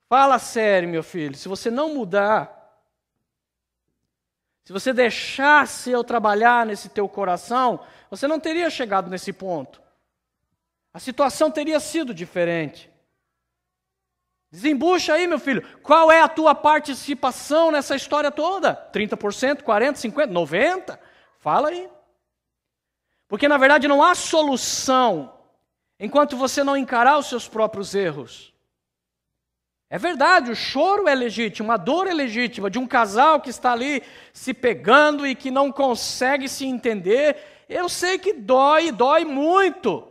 A: Fala sério, meu filho, se você não mudar, se você deixasse eu trabalhar nesse teu coração, você não teria chegado nesse ponto. A situação teria sido diferente. Desembucha aí, meu filho, qual é a tua participação nessa história toda? 30%, 40%, 50%, 90%? Fala aí. Porque na verdade não há solução enquanto você não encarar os seus próprios erros. É verdade, o choro é legítimo, a dor é legítima de um casal que está ali se pegando e que não consegue se entender. Eu sei que dói, dói muito.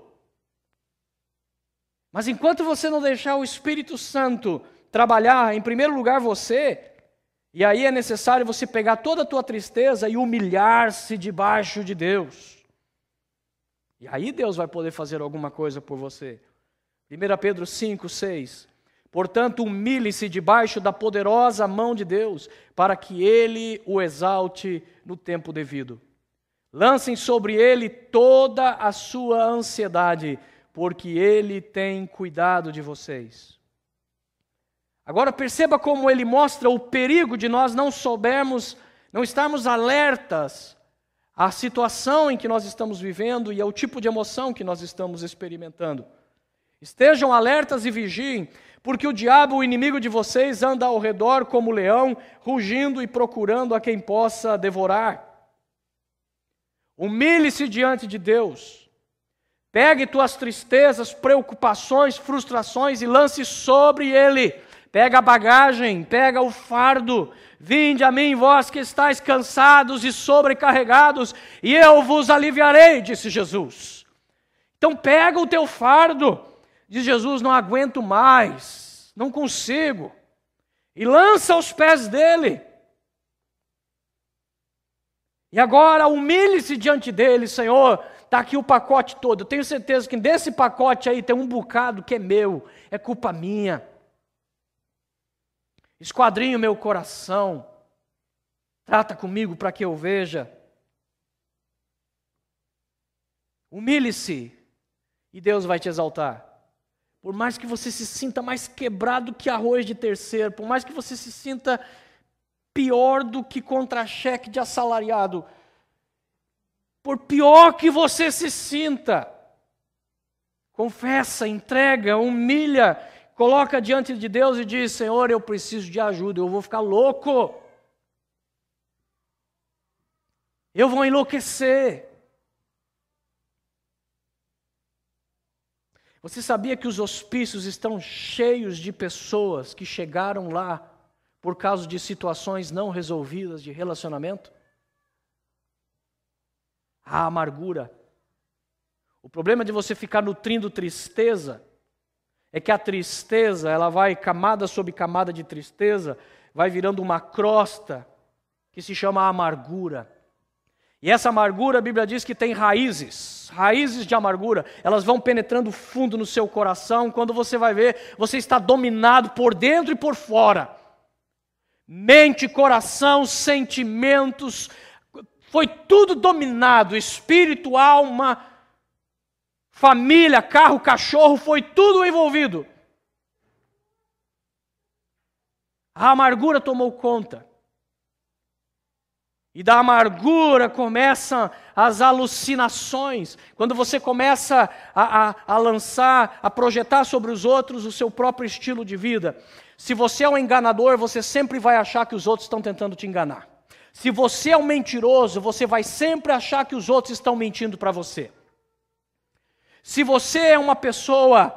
A: Mas enquanto você não deixar o Espírito Santo trabalhar, em primeiro lugar você, e aí é necessário você pegar toda a tua tristeza e humilhar-se debaixo de Deus. E aí Deus vai poder fazer alguma coisa por você. 1 Pedro 5, 6. Portanto, humilhe-se debaixo da poderosa mão de Deus, para que Ele o exalte no tempo devido. Lancem sobre Ele toda a sua ansiedade, porque Ele tem cuidado de vocês. Agora perceba como ele mostra o perigo de nós não estarmos alertas à situação em que nós estamos vivendo e ao tipo de emoção que nós estamos experimentando. Estejam alertas e vigiem, porque o diabo, o inimigo de vocês, anda ao redor como leão, rugindo e procurando a quem possa devorar. Humilhe-se diante de Deus. Pegue tuas tristezas, preocupações, frustrações e lance sobre Ele. Pega a bagagem, pega o fardo. Vinde a mim, vós que estáis cansados e sobrecarregados, e eu vos aliviarei, disse Jesus. Então pega o teu fardo. Diz Jesus, não aguento mais, não consigo. E lança aos pés dele. E agora humilhe-se diante dele, Senhor. Está aqui o pacote todo. Eu tenho certeza que desse pacote aí tem um bocado que é meu, é culpa minha. Esquadrinha o meu coração. Trata comigo para que eu veja. Humilhe-se e Deus vai te exaltar. Por mais que você se sinta mais quebrado que arroz de terceiro, por mais que você se sinta pior do que contra-cheque de assalariado, por pior que você se sinta, confessa, entrega, humilha, coloca diante de Deus e diz, Senhor, eu preciso de ajuda, eu vou ficar louco, eu vou enlouquecer. Você sabia que os hospícios estão cheios de pessoas que chegaram lá por causa de situações não resolvidas de relacionamento? A amargura. O problema de você ficar nutrindo tristeza é que a tristeza, ela vai camada sobre camada de tristeza, vai virando uma crosta que se chama amargura. E essa amargura, a Bíblia diz que tem raízes de amargura. Elas vão penetrando fundo no seu coração. Quando você vai ver, você está dominado por dentro e por fora. Mente, coração, sentimentos, foi tudo dominado, espírito, alma, família, carro, cachorro, foi tudo envolvido. A amargura tomou conta. E da amargura começam as alucinações. Quando você começa a lançar, a projetar sobre os outros o seu próprio estilo de vida. Se você é um enganador, você sempre vai achar que os outros estão tentando te enganar. Se você é um mentiroso, você vai sempre achar que os outros estão mentindo para você. Se você é uma pessoa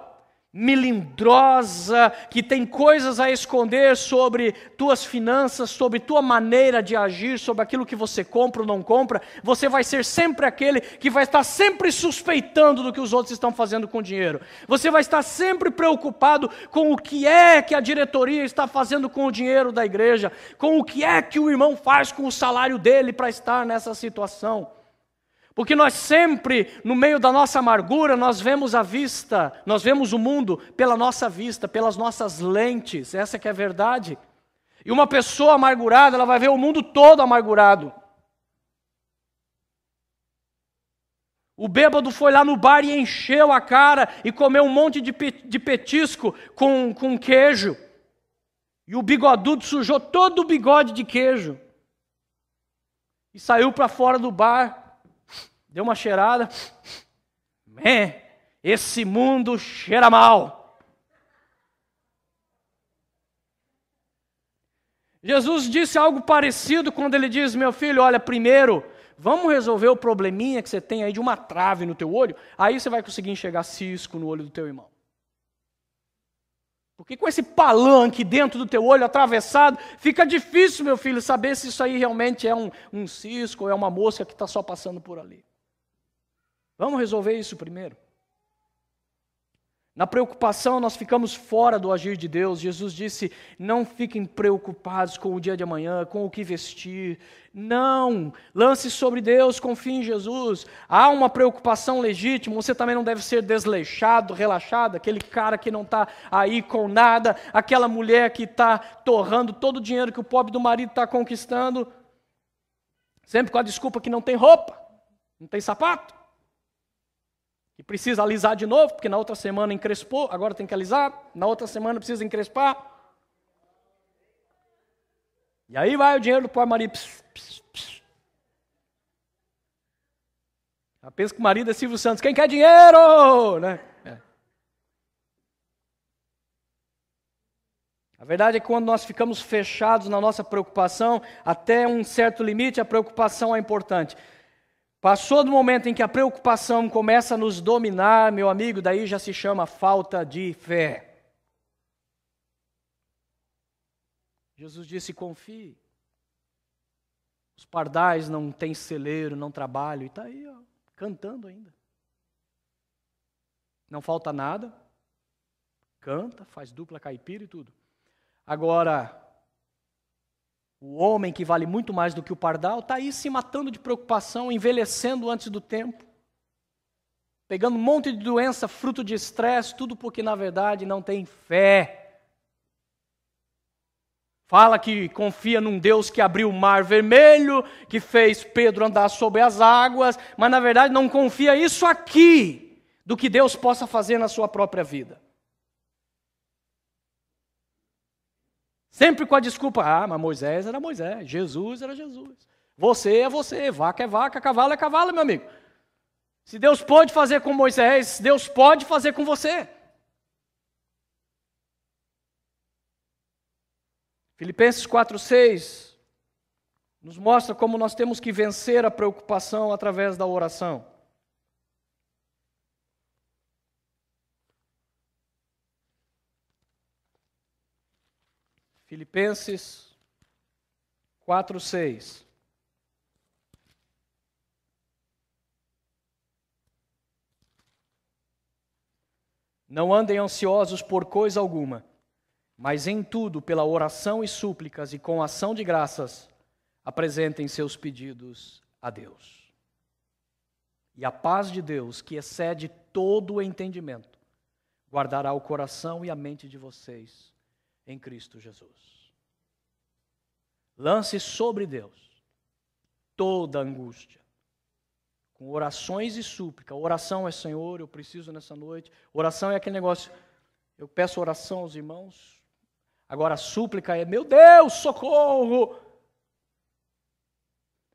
A: melindrosa, que tem coisas a esconder sobre tuas finanças, sobre tua maneira de agir, sobre aquilo que você compra ou não compra, você vai ser sempre aquele que vai estar sempre suspeitando do que os outros estão fazendo com o dinheiro. Você vai estar sempre preocupado com o que é que a diretoria está fazendo com o dinheiro da igreja, com o que é que o irmão faz com o salário dele para estar nessa situação. Porque nós sempre, no meio da nossa amargura, nós vemos o mundo pela nossa vista, pelas nossas lentes, essa que é a verdade. E uma pessoa amargurada, ela vai ver o mundo todo amargurado. O bêbado foi lá no bar e encheu a cara e comeu um monte de petisco com queijo. E o bigodudo sujou todo o bigode de queijo. E saiu para fora do bar, deu uma cheirada. Esse mundo cheira mal. Jesus disse algo parecido quando ele diz: meu filho, olha, primeiro, vamos resolver o probleminha que você tem aí de uma trave no teu olho, aí você vai conseguir enxergar cisco no olho do teu irmão. Porque com esse palanque dentro do teu olho atravessado, fica difícil, meu filho, saber se isso aí realmente é um cisco ou é uma mosca que está só passando por ali. Vamos resolver isso primeiro. Na preocupação, nós ficamos fora do agir de Deus. Jesus disse: não fiquem preocupados com o dia de amanhã, com o que vestir. Não, lance sobre Deus, confie em Jesus. Há uma preocupação legítima, você também não deve ser desleixado, relaxado, aquele cara que não está aí com nada, aquela mulher que está torrando todo o dinheiro que o pobre do marido está conquistando, sempre com a desculpa que não tem roupa, não tem sapato. Que precisa alisar de novo, porque na outra semana encrespou, agora tem que alisar, na outra semana precisa encrespar. E aí vai o dinheiro do pobre marido. Já pensa que o marido é Silvio Santos, quem quer dinheiro? Né? A verdade é que quando nós ficamos fechados na nossa preocupação, até um certo limite a preocupação é importante. Passou do momento em que a preocupação começa a nos dominar, meu amigo, daí já se chama falta de fé. Jesus disse: confie. Os pardais não têm celeiro, não trabalham, e está aí, ó, cantando ainda. Não falta nada, canta, faz dupla caipira e tudo. Agora, o homem que vale muito mais do que o pardal está aí se matando de preocupação, envelhecendo antes do tempo, pegando um monte de doença, fruto de estresse, tudo porque na verdade não tem fé. Fala que confia num Deus que abriu o mar vermelho, que fez Pedro andar sobre as águas, mas na verdade não confia isso aqui, do que Deus possa fazer na sua própria vida. Sempre com a desculpa: mas Moisés era Moisés, Jesus era Jesus. Você é você, vaca é vaca, cavalo é cavalo, meu amigo. Se Deus pode fazer com Moisés, Deus pode fazer com você. Filipenses 4:6 nos mostra como nós temos que vencer a preocupação através da oração. Filipenses 4:6. Não andem ansiosos por coisa alguma, mas em tudo, pela oração e súplicas e com ação de graças, apresentem seus pedidos a Deus. E a paz de Deus, que excede todo o entendimento, guardará o coração e a mente de vocês em Cristo Jesus. Lance sobre Deus toda angústia, com orações e súplica. Oração é: Senhor, eu preciso nessa noite. Oração é aquele negócio, eu peço oração aos irmãos. Agora a súplica é: meu Deus, socorro!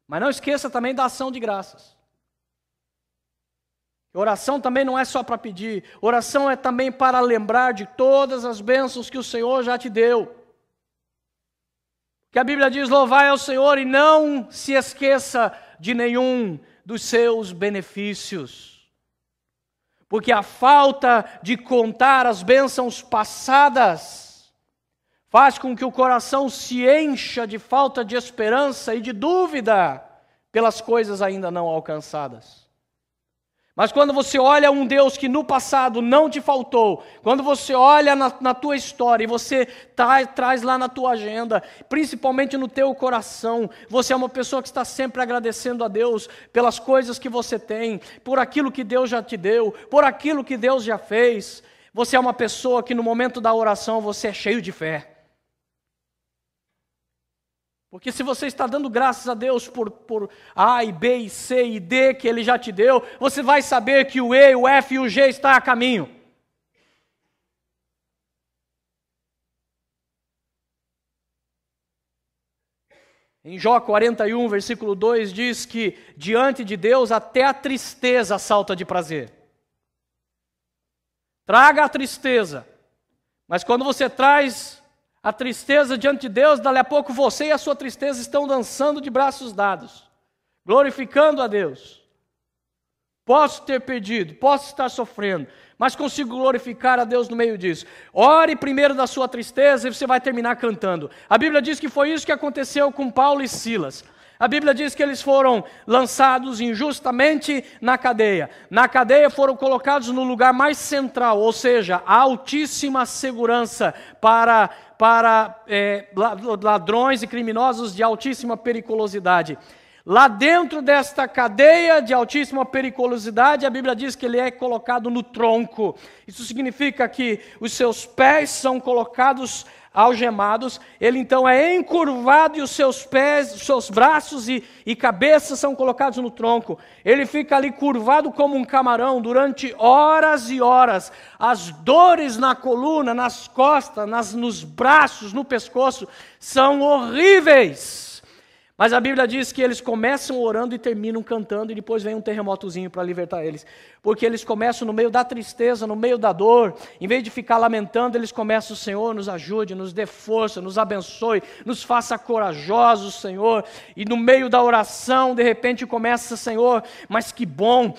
A: Mas não esqueça também da ação de graças. Oração também não é só para pedir, oração é também para lembrar de todas as bênçãos que o Senhor já te deu. Que a Bíblia diz: louvai ao Senhor e não se esqueça de nenhum dos seus benefícios. Porque a falta de contar as bênçãos passadas faz com que o coração se encha de falta de esperança e de dúvida pelas coisas ainda não alcançadas. Mas quando você olha um Deus que no passado não te faltou, quando você olha na tua história e você traz lá na tua agenda, principalmente no teu coração, você é uma pessoa que está sempre agradecendo a Deus pelas coisas que você tem, por aquilo que Deus já te deu, por aquilo que Deus já fez. Você é uma pessoa que no momento da oração você é cheio de fé. Porque se você está dando graças a Deus por A, e B, e C, e D que Ele já te deu, você vai saber que o E, o F e o G está a caminho. Em Jó 41, versículo 2, diz que diante de Deus até a tristeza salta de prazer. Traga a tristeza, mas quando você traz a tristeza diante de Deus, dali a pouco você e a sua tristeza estão dançando de braços dados, glorificando a Deus. Posso ter perdido, posso estar sofrendo, mas consigo glorificar a Deus no meio disso. Ore primeiro da sua tristeza e você vai terminar cantando. A Bíblia diz que foi isso que aconteceu com Paulo e Silas. A Bíblia diz que eles foram lançados injustamente na cadeia. Na cadeia foram colocados no lugar mais central, ou seja, a altíssima segurança para ladrões e criminosos de altíssima periculosidade. Lá dentro desta cadeia de altíssima periculosidade, a Bíblia diz que ele é colocado no tronco. Isso significa que os seus pés são colocados algemados, ele então é encurvado e os seus pés, os seus braços e cabeça são colocados no tronco. Ele fica ali curvado como um camarão durante horas e horas. As dores na coluna, nas costas, nos braços, no pescoço, são horríveis. Mas a Bíblia diz que eles começam orando e terminam cantando, e depois vem um terremotozinho para libertar eles. Porque eles começam no meio da tristeza, no meio da dor, em vez de ficar lamentando, eles começam: Senhor, nos ajude, nos dê força, nos abençoe, nos faça corajosos, Senhor. E no meio da oração, de repente começa: Senhor, mas que bom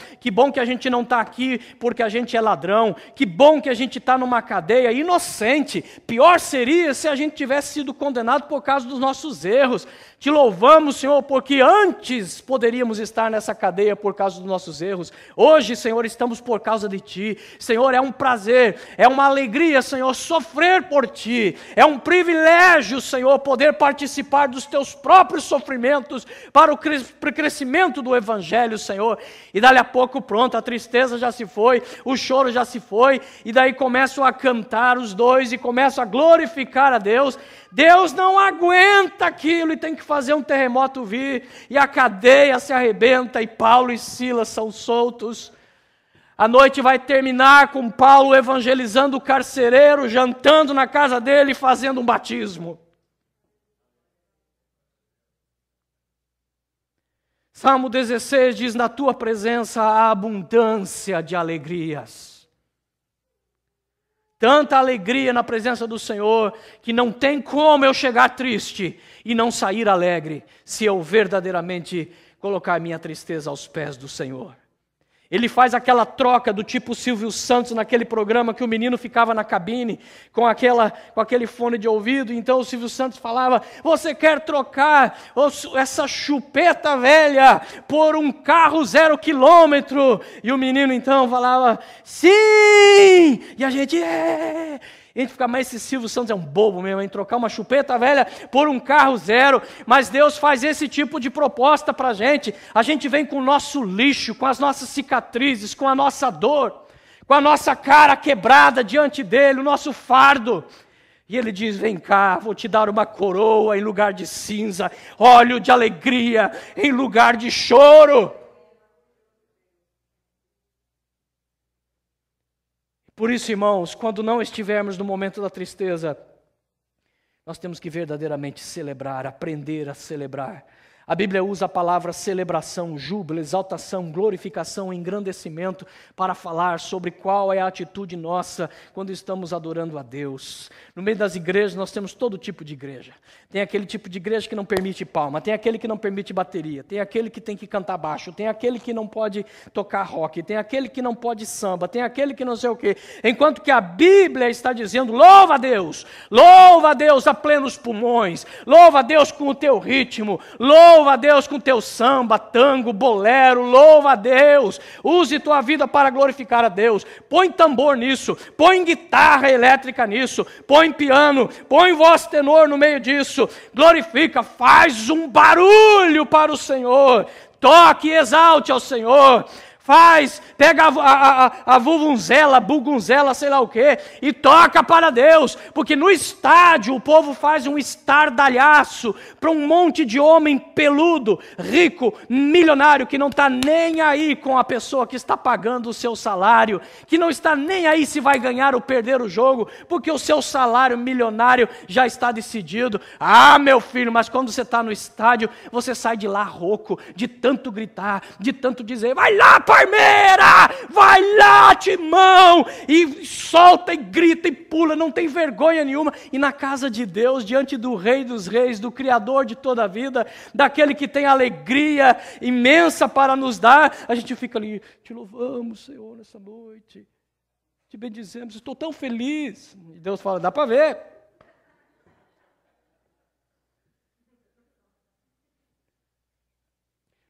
A: que a gente não está aqui porque a gente é ladrão, que bom que a gente está numa cadeia inocente. Pior seria se a gente tivesse sido condenado por causa dos nossos erros. Te louvamos, Senhor, porque antes poderíamos estar nessa cadeia por causa dos nossos erros. Hoje, Senhor, estamos por causa de Ti. Senhor, é um prazer, é uma alegria, Senhor, sofrer por Ti. É um privilégio, Senhor, poder participar dos Teus próprios sofrimentos para o crescimento do Evangelho, Senhor. E dali a pouco, pronto, a tristeza já se foi, o choro já se foi, e daí começam a cantar os dois e começam a glorificar a Deus. Deus não aguenta aquilo e tem que fazer um terremoto vir, e a cadeia se arrebenta e Paulo e Silas são soltos. A noite vai terminar com Paulo evangelizando o carcereiro, jantando na casa dele e fazendo um batismo. Salmo 16 diz: na tua presença há abundância de alegrias. Tanta alegria na presença do Senhor, que não tem como eu chegar triste e não sair alegre, se eu verdadeiramente colocar minha tristeza aos pés do Senhor. Ele faz aquela troca do tipo Silvio Santos naquele programa que o menino ficava na cabine com aquele fone de ouvido. Então o Silvio Santos falava: você quer trocar essa chupeta velha por um carro 0 km? E o menino então falava: sim! E a gente A gente fica: mas esse Silvio Santos é um bobo mesmo, em trocar uma chupeta velha por um carro zero. Mas Deus faz esse tipo de proposta para a gente vem com o nosso lixo, com as nossas cicatrizes, com a nossa dor, com a nossa cara quebrada diante dele, o nosso fardo. E ele diz: vem cá, vou te dar uma coroa em lugar de cinza, óleo de alegria em lugar de choro. Por isso, irmãos, quando não estivermos no momento da tristeza, nós temos que verdadeiramente celebrar, aprender a celebrar. A Bíblia usa a palavra celebração, júbilo, exaltação, glorificação, engrandecimento para falar sobre qual é a atitude nossa quando estamos adorando a Deus. No meio das igrejas nós temos todo tipo de igreja. Tem aquele tipo de igreja que não permite palma, tem aquele que não permite bateria, tem aquele que tem que cantar baixo, tem aquele que não pode tocar rock, tem aquele que não pode samba, tem aquele que não sei o quê. Enquanto que a Bíblia está dizendo: louva a Deus a plenos pulmões, louva a Deus com o teu ritmo, louva a Deus com teu samba, tango, bolero, louva a Deus, use tua vida para glorificar a Deus. Põe tambor nisso, põe guitarra elétrica nisso, põe piano, põe voz tenor no meio disso, glorifica, faz um barulho para o Senhor, toque e exalte ao Senhor. Pega a vuvuzela, a bugunzela, sei lá o quê, e toca para Deus, porque no estádio o povo faz um estardalhaço para um monte de homem peludo, rico, milionário, que não está nem aí com a pessoa que está pagando o seu salário, que não está nem aí se vai ganhar ou perder o jogo, porque o seu salário milionário já está decidido. Ah, meu filho, mas quando você está no estádio, você sai de lá rouco, de tanto gritar, de tanto dizer, vai lá, Parmeira, vai lá, Timão, e solta e grita e pula, não tem vergonha nenhuma. E na casa de Deus, diante do Rei dos Reis, do Criador de toda a vida, daquele que tem alegria imensa para nos dar, a gente fica ali, te louvamos, Senhor, nessa noite, te bendizemos, estou tão feliz. E Deus fala, dá para ver.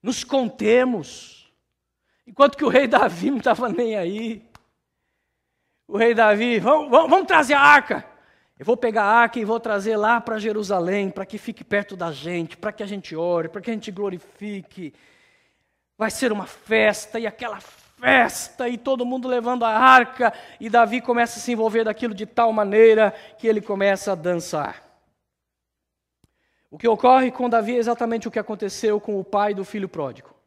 A: Nos contemos. Enquanto que o rei Davi não estava nem aí. O rei Davi, vamos trazer a arca. Eu vou pegar a arca e vou trazer lá para Jerusalém, para que fique perto da gente, para que a gente ore, para que a gente glorifique. Vai ser uma festa, e aquela festa, e todo mundo levando a arca, e Davi começa a se envolver daquilo de tal maneira que ele começa a dançar. O que ocorre com Davi é exatamente o que aconteceu com o pai do filho pródigo.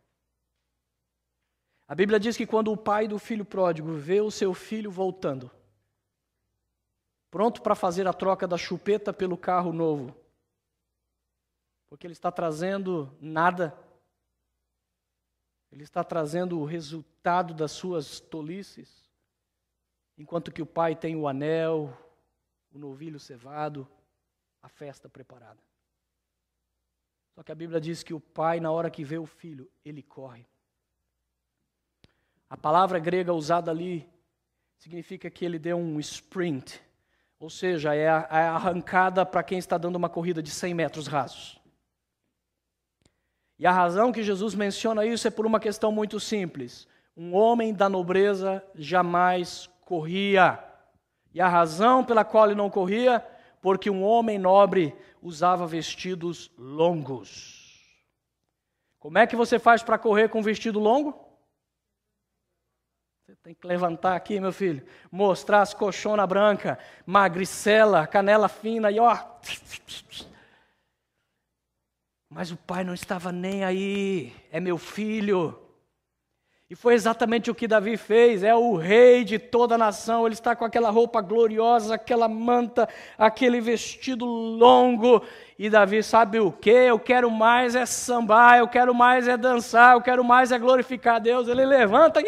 A: A Bíblia diz que quando o pai do filho pródigo vê o seu filho voltando, pronto para fazer a troca da chupeta pelo carro novo, porque ele está trazendo nada, ele está trazendo o resultado das suas tolices, enquanto que o pai tem o anel, o novilho cevado, a festa preparada. Só que a Bíblia diz que o pai, na hora que vê o filho, ele corre. A palavra grega usada ali significa que ele deu um sprint, ou seja, é a arrancada para quem está dando uma corrida de 100 metros rasos. E a razão que Jesus menciona isso é por uma questão muito simples. Um homem da nobreza jamais corria. E a razão pela qual ele não corria, porque um homem nobre usava vestidos longos. Como é que você faz para correr com vestido longo? Você tem que levantar aqui, meu filho, mostrar as coxonas brancas, magricela, canela fina e ó. Mas o pai não estava nem aí, é meu filho. E foi exatamente o que Davi fez, é o rei de toda a nação, ele está com aquela roupa gloriosa, aquela manta, aquele vestido longo, e Davi sabe o quê? Eu quero mais é sambar, eu quero mais é dançar, eu quero mais é glorificar a Deus. Ele levanta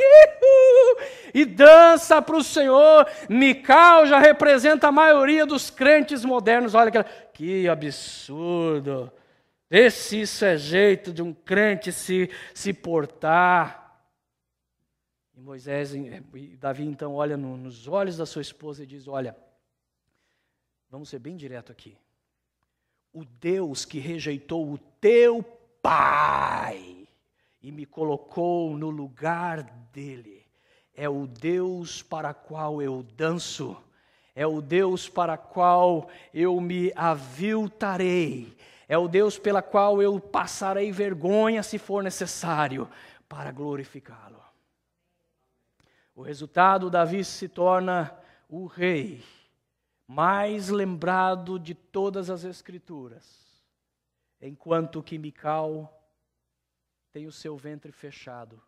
A: e dança para o Senhor. Mical já representa a maioria dos crentes modernos, olha que absurdo, isso é jeito de um crente se portar. E Davi então olha nos olhos da sua esposa e diz, olha, vamos ser bem direto aqui. O Deus que rejeitou o teu pai e me colocou no lugar dele, é o Deus para qual eu danço, é o Deus para qual eu me aviltarei, é o Deus pela qual eu passarei vergonha se for necessário para glorificá-lo. O resultado, Davi se torna o rei mais lembrado de todas as Escrituras, enquanto que Mical tem o seu ventre fechado,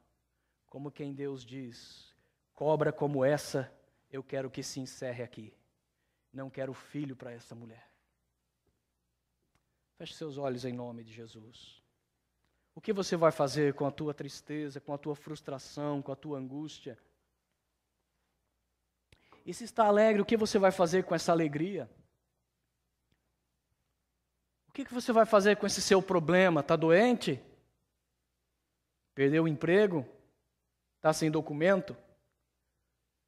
A: como quem Deus diz, cobra como essa, eu quero que se encerre aqui, não quero filho para essa mulher. Feche seus olhos em nome de Jesus. O que você vai fazer com a tua tristeza, com a tua frustração, com a tua angústia? E se está alegre, o que você vai fazer com essa alegria? O que você vai fazer com esse seu problema? Está doente? Perdeu o emprego? Está sem documento?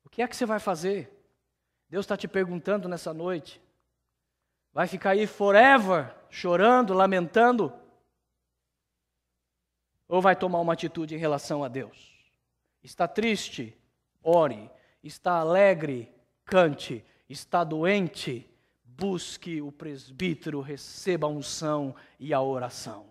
A: O que é que você vai fazer? Deus está te perguntando nessa noite. Vai ficar aí forever, chorando, lamentando? Ou vai tomar uma atitude em relação a Deus? Está triste? Ore. Está alegre, cante. Está doente, busque o presbítero, receba a unção e a oração.